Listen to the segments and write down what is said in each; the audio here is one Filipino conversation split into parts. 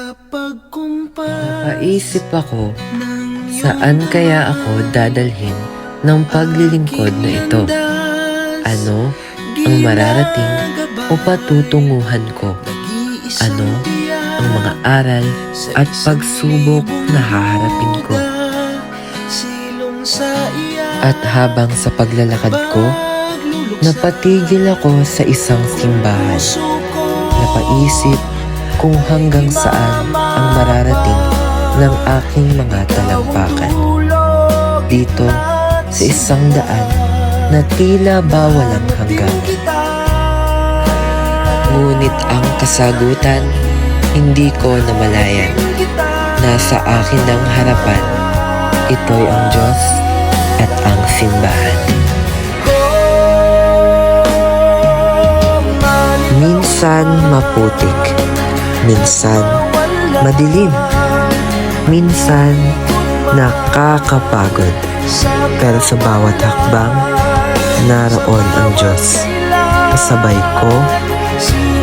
Napaisip ako, saan kaya ako dadalhin ng paglilingkod na ito? Ano ang mararating o patutunguhan ko? Ano ang mga aral at pagsubok na haharapin ko? At habang sa paglalakad ko, napatigil ako sa isang simbahan. Napaisip kung hanggang saan ang mararating ng aking mga talampakan. Dito sa isang daan na tila ba walang hangganan. Ngunit ang kasagutan, hindi ko namalayan. Nasa akin ng harapan, ito'y ang Diyos at ang simbahan. Minsan maputik, minsan madilim, minsan nakakapagod. Pero sa bawat hakbang, naroon ang Diyos. Kasabay ko,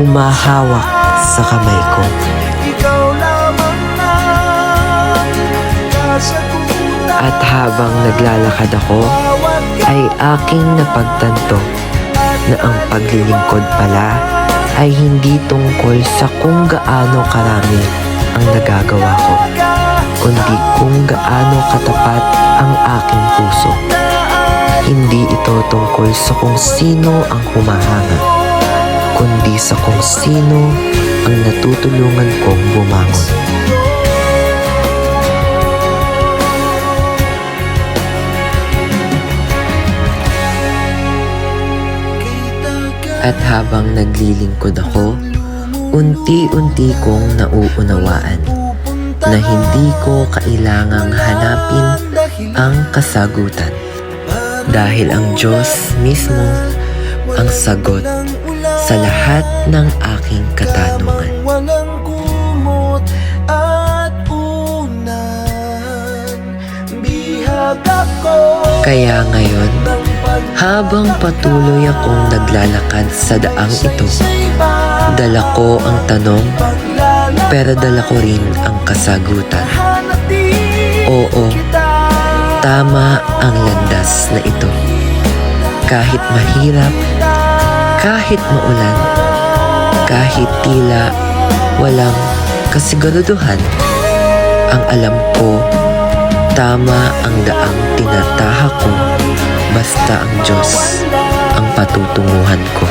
umahawak sa kamay ko. At habang naglalakad ako, ay aking napagtanto na ang paglilingkod pala ay hindi tungkol sa kung gaano karami ang nagagawa ko, kundi kung gaano katapat ang aking puso. Hindi ito tungkol sa kung sino ang humahanga, kundi sa kung sino ang natutulungan kong bumangon. At habang naglilingkod ako, unti-unti kong nauunawaan na hindi ko kailangang hanapin ang kasagutan. Dahil ang Diyos mismo ang sagot sa lahat ng aking katanungan. Kaya ngayon, habang patuloy akong naglalakad sa daang ito, dala ko ang tanong, pero dala ko rin ang kasagutan. Oo, tama ang landas na ito. Kahit mahirap, kahit maulan, kahit tila walang kasiguraduhan, ang alam ko, tama ang daang tinatahak ko, basta ang Diyos ang patutunguhan ko.